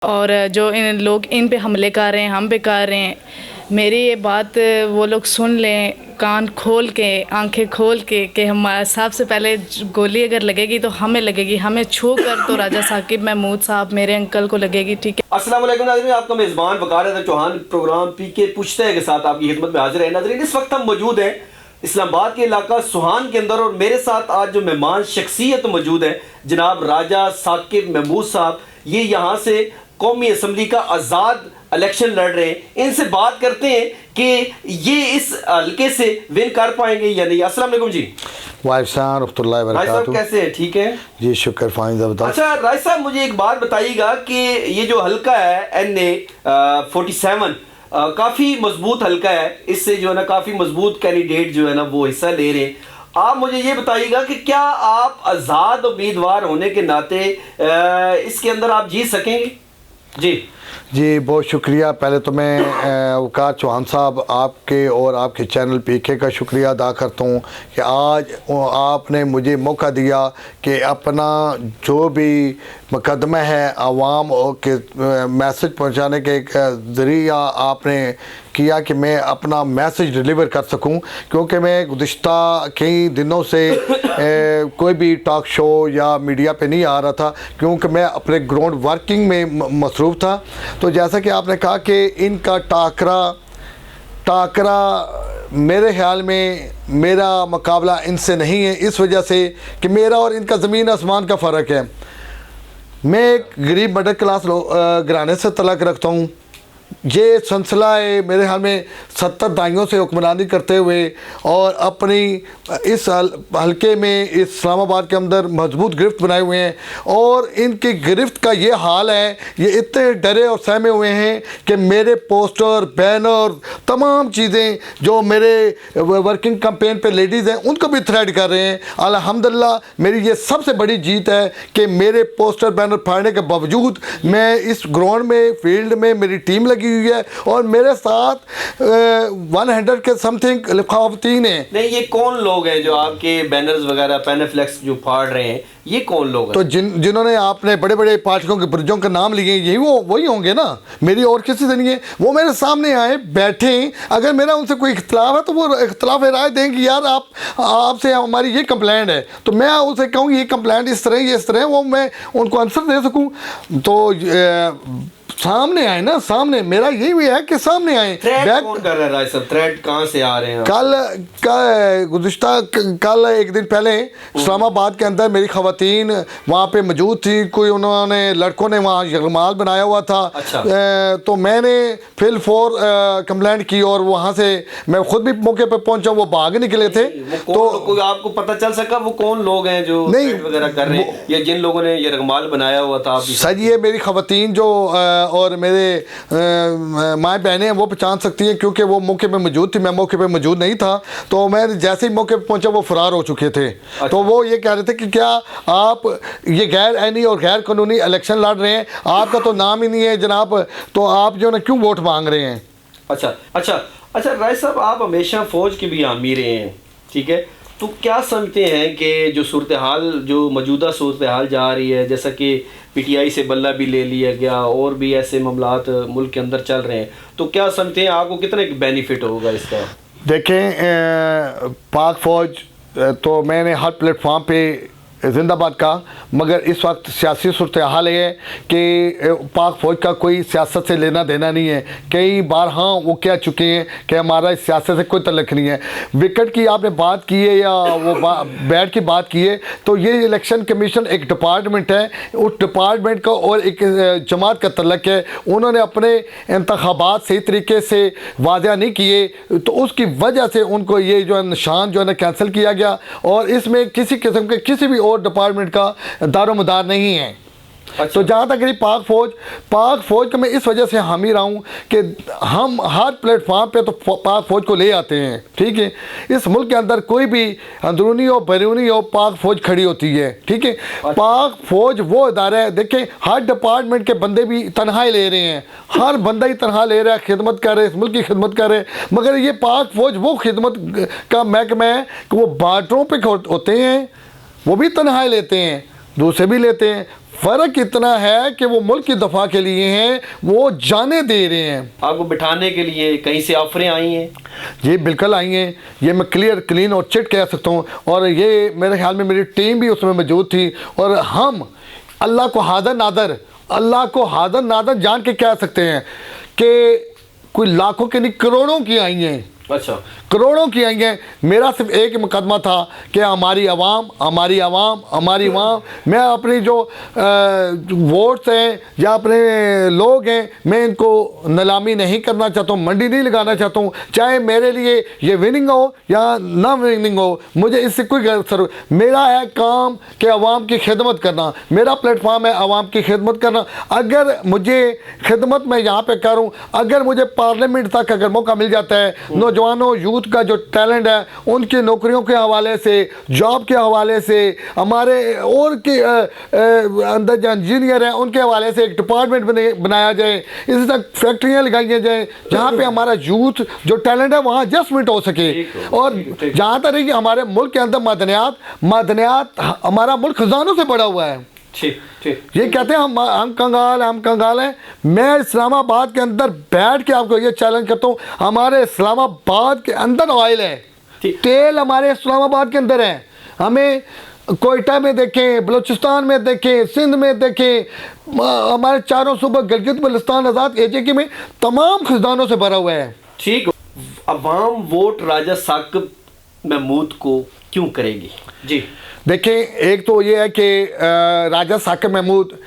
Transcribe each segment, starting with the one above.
और जो इन लोग इन पे हमले कर रहे हैं, हम पे कर रहे हैं, मेरी ये बात वो लोग सुन लें, कान खोल के, आंखें खोल के, कि हम सबसे पहले गोली अगर लगेगी तो हमें लगेगी, हमें छू कर तो राजा साकिब महमूद साहब मेरे अंकल को लगेगी। ठीक है। अस्सलाम वालेकुम नाज़रीन, आपका मेज़बान वकार चौहान प्रोग्राम पीके पूछते हैं के साथ आपकी खिदमत में हाजिर है। नाज़रीन, इस वक्त हम मौजूद हैं इस्लामाबाद के इलाका सुहान के अंदर और मेरे साथ आज जो मेहमान शख्सियत मौजूद है जनाब राजा साकिब महमूद साहब। ये यहाँ से कौमी असम्बली का आज़ाद इलेक्शन लड़ रहे हैं। इनसे बात करते हैं कि ये इस हल्के से विन कर पाएंगे या नहीं। अस्सलाम वालेकुम जी। वालेकुम राज साहब कैसे हैं? ठीक है जी, शुक्र, फाइन। अच्छा राज साहब, मुझे एक बात बताइएगा कि ये जो हल्का है NA 47 काफ़ी मजबूत हल्का है, इससे जो है ना काफ़ी मजबूत कैंडिडेट जो है ना वो हिस्सा ले रहे हैं। आप मुझे ये बताइएगा कि क्या आप आज़ाद उम्मीदवार होने के नाते इसके अंदर आप जीत सकेंगे? जी, बहुत शुक्रिया। पहले तो मैं वकार चौहान साहब आपके और आपके चैनल PK का शुक्रिया अदा करता हूँ कि आज आपने मुझे मौका दिया कि अपना जो भी मुकदमा है आवाम के मैसेज पहुँचाने के एक ज़रिया आपने किया कि मैं अपना मैसेज डिलीवर कर सकूं, क्योंकि मैं गुज़िश्ता कई दिनों से कोई भी टॉक शो या मीडिया पे नहीं आ रहा था, क्योंकि मैं अपने ग्राउंड वर्किंग में मसरूफ़ था। तो जैसा कि आपने कहा कि इनका टाकरा मेरे ख्याल में मेरा मुकाबला इनसे नहीं है, इस वजह से कि मेरा और इनका ज़मीन आसमान का फ़र्क है। मैं एक गरीब मिडिल क्लास घराने से तल्लुक़ रखता हूँ। ये सिलसिला है मेरे ख्याल में 70 दहाइयों से हुक्मरानी करते हुए और अपनी इस हल्के में इस्लामाबाद के अंदर मजबूत गिरफ्त बनाए हुए हैं, और इनकी गिरफ्त का ये हाल है, ये इतने डरे और सहमे हुए हैं कि मेरे पोस्टर, बैनर, तमाम चीज़ें जो मेरे वर्किंग कैंपेन पे लेडीज़ हैं उनको भी थ्रेट कर रहे हैं। अल्हम्दुलिल्लाह मेरी ये सबसे बड़ी जीत है कि मेरे पोस्टर बैनर फाड़ने के बावजूद मैं इस ग्राउंड में, फील्ड में मेरी टीम लगी हुई है और मेरे साथ 100 के समथिंग ख़वातीन हैं। नहीं, ये कौन लोग हैं जो आपके बैनर्स वगैरह पेनफ्लेक्स जो फाड़ रहे हैं, ये कौन लोग हैं? तो जिन्होंने आपने बड़े बड़े पार्टियों के पुरजों का नाम लिए, यही वही होंगे ना, मेरी और किसी से नहीं है। वो मेरे सामने आए, बैठे, अगर मेरा उनसे कोई इख्तलाफ है तो वो इख्तलाफ राय दें कि यार आपसे हमारी ये कंप्लेंट है, तो मैं उसे कहूँ ये कंप्लेंट इस तरह, ये इस तरह, वो मैं उनको आंसर दे सकूँ। तो सामने आए ना, सामने, मेरा यही भी है कि सामने आए। कौन कर रहा है राज साहब? थ्रेट कहाँ से आ रहे हैं? कल एक दिन पहले इस्लामाबाद के अंदर मेरी ख़वातीन वहाँ पे मौजूद थी, कोई उन्होंने लड़कों ने वहाँ यगमाल बनाया हुआ था। अच्छा। तो मैंने फिल फोर कंप्लेंट की और वहाँ से मैं खुद भी मौके पर पहुँचा, वो भाग निकले थे। तो कोई आपको पता चल सका वो कौन लोग हैं जो नहीं वगैरह कर रहे हैं, या जिन लोगों ने यगमाल बनाया हुआ था? सर, ये मेरी ख़वातीन जो और मेरे माँ बहनें हैं वो पहचान सकती हैं, क्योंकि वो मौके पे मौजूद थी, मैं मौके पे मौजूद नहीं था। तो मैं जैसे ही मौके पे पहुंचा वो फरार हो चुके थे। अच्छा। तो वो ये कह रहे थे कि क्या आप ये गैर आईनी और गैर कानूनी इलेक्शन लड़ रहे हैं, आपका तो नाम ही नहीं है जनाब, तो आप जो है ना क्यों वोट मांग रहे हैं? अच्छा राय साहब, आप हमेशा फ़ौज के भी हामी रहे हैं, ठीक है, तो क्या समझते हैं कि जो सूरत हाल, जो मौजूदा सूरत हाल जा रही है, जैसा कि PTI से बल्ला भी ले लिया गया और भी ऐसे मामलात मुल्क के अंदर चल रहे हैं, तो क्या समझते हैं आपको कितना बेनिफिट होगा इसका? देखें, पाक फ़ौज तो मैंने हर प्लेटफॉर्म पे जिंदाबाद का, मगर इस वक्त सियासी सूरत हाल है कि पाक फ़ौज का कोई सियासत से लेना देना नहीं है। कई बार हाँ वो कह चुके हैं कि हमारा इस सियासत से कोई तल्लुक़ नहीं है। विकेट की आपने बात की है या वो बैट की बात की है, तो ये इलेक्शन कमीशन एक डिपार्टमेंट है, उस डिपार्टमेंट का और एक जमात का तल्लुक़ है। उन्होंने अपने इंतखाबात सही तरीके से वाज़ा नहीं किए, तो उसकी वजह से उनको ये जो है निशान जो है ना कैंसिल किया गया, और इसमें किसी किस्म के किसी भी और डिपार्टमेंट का दारोमदार नहीं है। अच्छा। तो जहाँ तक रही पाक फ़ौज का मैं इस वजह से हामी रहा हूँ कि हम हर प्लेटफॉर्म पे तो पाक फ़ौज को ले आते हैं, ठीक है। इस मुल्क के अंदर कोई भी अंदरूनी हो बैरूनी हो, पाक फ़ौज खड़ी होती है, ठीक है। अच्छा। पाक फ़ौज वो इदारा है, देखें हर डिपार्टमेंट के बंदे भी तनख्वाही ले रहे हैं, हर बंदा ही तनख्वाह ले रहा है, खिदमत कर रहे, इस मुल्क की खिदमत कर रहे, मगर ये पाक फ़ौज वो खिदमत का महकमा है कि वो बार्डरों पर होते हैं, वो भी तनख्वाही लेते हैं, दूसरे भी लेते हैं, फ़र्क इतना है कि वो मुल्क की दफा के लिए हैं, वो जाने दे रहे हैं। आपको बिठाने के लिए कहीं से ऑफरें आई हैं? ये बिल्कुल आई हैं, ये मैं क्लियर क्लीन और चिट कह सकता हूँ। और ये मेरे ख्याल में मेरी टीम भी उसमें मौजूद थी। और हम अल्लाह को हादर नादर जान के कह सकते हैं कि कोई लाखों की नहीं, करोड़ों की आई हैं। अच्छा, करोड़ों की आई हैं। मेरा सिर्फ एक ही मुकदमा था कि हमारी आवाम, मैं अपनी जो वोट्स हैं या अपने लोग हैं, मैं इनको नीलामी नहीं करना चाहता हूँ, मंडी नहीं लगाना चाहता हूँ। चाहे मेरे लिए ये विनिंग हो या ना विनिंग हो, मुझे इससे कोई गैर। मेरा है काम कि आवाम की खिदमत करना, मेरा प्लेटफॉर्म है आवाम की खिदमत करना। अगर मुझे खिदमत मैं यहाँ पे करूँ, अगर मुझे पार्लियामेंट तक अगर मौका मिल जाता है, नौजवानों यूथ का जो टैलेंट है उनकी नौकरियों के हवाले से, जॉब के हवाले से, हमारे और के अंदर जो इंजीनियर हैं उनके हवाले से एक डिपार्टमेंट बनाया जाए। इसी तरह फैक्ट्रियाँ लगाई जाएँ जहाँ पे हमारा यूथ जो टैलेंट है वहाँ एडजस्टमेंट हो सके। और जहाँ तक कि हमारे मुल्क के अंदर मादनियात हमारा मुल्क खजानों से बड़ा हुआ है। ये कहते हैं हम कंगाल हैं। मैं इस्लामाबाद के अंदर बैठ के आपको ये चैलेंज करता हूँ, हमारे इस्लामाबाद के अंदर ऑयल है, तेल हमारे इस्लामाबाद के अंदर है। हमें कोयटा में देखें, बलूचिस्तान में देखें, सिंध में देखें, हमारे चारों सूबे गिलगित बल्तिस्तान आज़ाद एजेके में तमाम खजानों से भरा हुआ है। ठीक, अवाम वोट राजा साकिब महमूद को क्यों करेगी? जी देखें, एक तो ये है कि राजा साकिब महमूद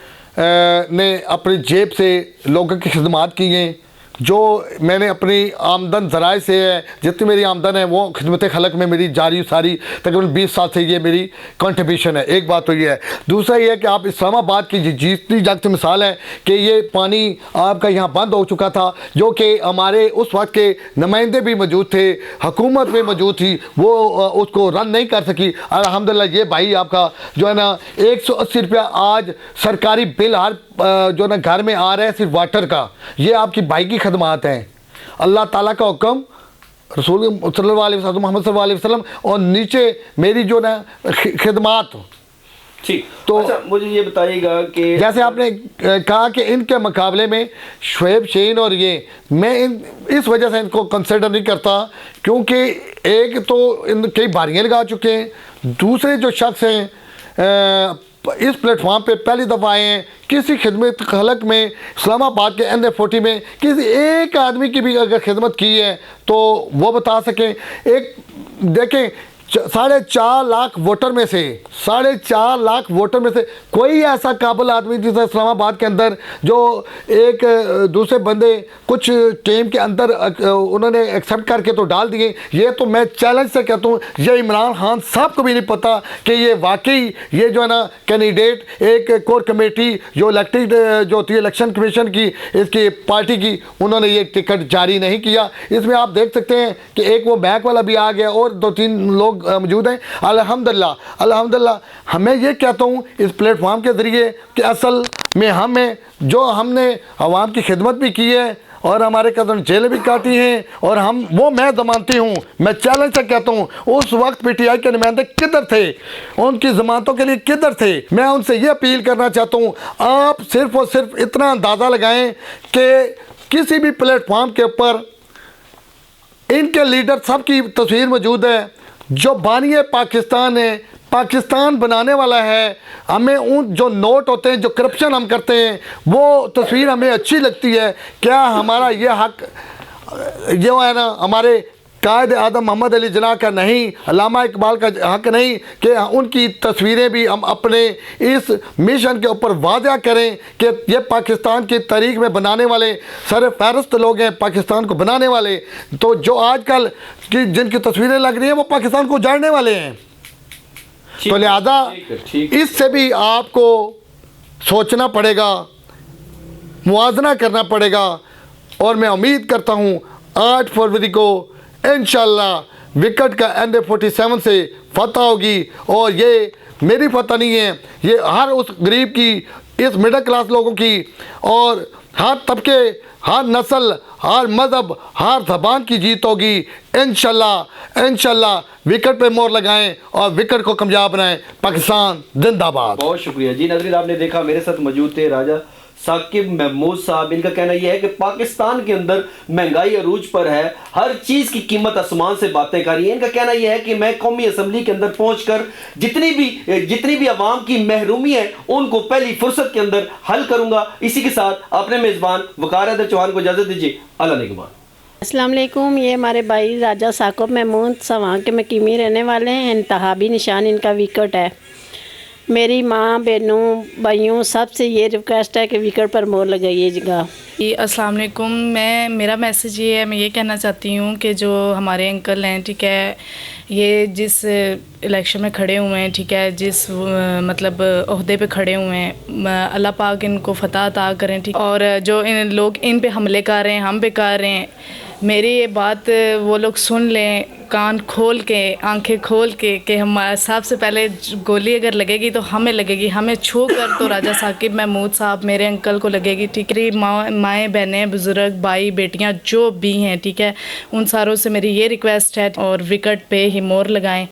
ने अपनी जेब से लोगों की खिदमत की हैं। जो मैंने अपनी आमदन ज़राए से है, जितनी मेरी आमदन है वो खिदमत खलक में मेरी जारी सारी तकरीबन 20 साल से ये मेरी कंट्रीब्यूशन है। एक बात तो ये है। दूसरा ये है कि आप इस्लामाबाद की जीतती जागती मिसाल है कि ये पानी आपका यहाँ बंद हो चुका था, जो कि हमारे उस वक्त के नुमाइंदे भी मौजूद थे, हुकूमत भी मौजूद थी, वो उसको रन नहीं कर सकी। अल्हम्दुलिल्लाह ये भाई आपका जो है ना 180 रुपया आज सरकारी बिल हर जो ना घर में आ रहा है सिर्फ वाटर का, ये आपकी भाई की खदमात हैं। अल्लाह ताला का हुक्म, रसूल सल्लल्लाहु अलैहि वसल्लम, मोहम्मद सल्लल्लाहु अलैहि वसल्लम, और नीचे मेरी जो ना खिदमात। ठीक, तो अच्छा मुझे ये बताइएगा कि जैसे आपने कहा कि इनके मुकाबले में शुएब शहीन और ये, मैं इस वजह से इनको कंसिडर नहीं करता क्योंकि एक तो इन कई बारियाँ लगा चुके हैं, दूसरे जो शख्स हैं इस प्लेटफॉर्म पे पहली दफ़ा आए हैं। किसी खिदमत खलक में इस्लामाबाद के NF40 में किसी एक आदमी की भी अगर खिदमत की है तो वो बता सकें। एक देखें 4.5 लाख वोटर में से 4.5 लाख वोटर में से कोई ऐसा काबिल आदमी जिसे इस्लामाबाद के अंदर जो एक दूसरे बंदे कुछ टीम के अंदर उन्होंने एक्सेप्ट करके तो डाल दिए। ये तो मैं चैलेंज से कहता हूँ, ये इमरान खान साहब को भी नहीं पता कि ये वाकई ये जो है ना कैंडिडेट एक कोर कमेटी जो इलेक्टेड जो होती है इलेक्शन कमीशन की इसकी पार्टी की, उन्होंने ये टिकट जारी नहीं किया। इसमें आप देख सकते हैं कि एक वो बैक वाला भी आ गया और 2-3 लोग मौजूद हैं। अल्हम्दुलिल्लाह मैं ये कहता हूँ इस प्लेटफॉर्म के ज़रिए कि असल में हमें जो हमने आवाम की खिदमत भी की है और हमारे कदम जेलें भी काटी हैं और हम वो मैं ज़मानती हूँ। मैं चैलेंज से कहता हूँ उस वक्त PTI के नुमाइंदे किधर थे, उनकी ज़मानतों के लिए किधर थे। मैं उनसे ये अपील करना चाहता हूँ, आप सिर्फ़ और सिर्फ इतना अंदाज़ा लगाएं कि किसी भी प्लेटफॉर्म के ऊपर इनके लीडर सब की तस्वीर मौजूद है। जो बानी पाकिस्तान है, पाकिस्तान बनाने वाला है, हमें उन जो नोट होते हैं जो करप्शन हम करते हैं वो तस्वीर हमें अच्छी लगती है। क्या हमारा ये हक जो है ना हमारे कायद आदम मोहम्मद अली जिन्ना का नहीं, अल्लामा इकबाल का हक नहीं कि उनकी तस्वीरें भी हम अपने इस मिशन के ऊपर वादा करें कि ये पाकिस्तान की तारीख में बनाने वाले सर फहरिस्त लोग हैं, पाकिस्तान को बनाने वाले। तो जो आजकल की जिनकी तस्वीरें लग रही हैं वो पाकिस्तान को उजाड़ने वाले हैं। तो लिहाजा इससे भी आपको सोचना पड़ेगा, मुआवजा करना पड़ेगा। और मैं उम्मीद करता हूँ 8 फरवरी को इंशाल्लाह विकेट का NF47 से फतह होगी। और ये मेरी फतह नहीं है, ये हर उस गरीब की इस मिडिल क्लास लोगों की और हर तबके, हर नस्ल, हर मज़हब, हर ज़बान की जीत होगी। इंशाल्लाह विकेट पे मोहर लगाएं और विकेट को कामयाब बनाएं। पाकिस्तान जिंदाबाद। बहुत शुक्रिया जी। नाज़रीन, आपने देखा मेरे साथ मौजूद थे राजा साकिब महमूद साहब। इनका कहना यह है कि पाकिस्तान के अंदर महंगाई अरूज पर है, हर चीज़ की कीमत आसमान से बातें कर रही है। इनका कहना यह है कि मैं कौमी असम्बली के अंदर पहुंचकर जितनी भी आवाम की महरूमी है उनको पहली फुर्सत के अंदर हल करूंगा। इसी के साथ अपने मेज़बान वकार हैदर चौहान को इजाज़त दीजिए। अल्लाह निगहबान। अस्सलाम वालेकुम। ये हमारे भाई राजा साकिब महमूद सवां के मकीमी रहने वाले हैं। इंतहाबी निशान इनका विकेट है। मेरी माँ, बहनों, भाइयों सबसे ये रिक्वेस्ट है कि विकेट पर मोहर लगाइएगा। अस्सलाम वालेकुम। मेरा मैसेज ये है, मैं ये कहना चाहती हूँ कि जो हमारे अंकल हैं, ठीक है, ये जिस इलेक्शन में खड़े हुए हैं, ठीक है, जिस मतलब ओहदे पे खड़े हुए हैं, अल्लाह पाक इनको फतह अता करें, ठीक। और जो इन लोग इन पे हमले कर रहे हैं, हम पे कर रहे हैं, मेरी ये बात वो लोग सुन लें, कान खोल के, आंखें खोल के, कि हम सबसे पहले गोली अगर लगेगी तो हमें लगेगी, हमें छू कर तो राजा साकिब महमूद साहब मेरे अंकल को लगेगी, ठीक है। माएँ, बहनें, बुज़ुर्ग, भाई, बेटियां जो भी हैं, ठीक है, उन सारों से मेरी ये रिक्वेस्ट है और विकेट पे ही मोहर लगाएं।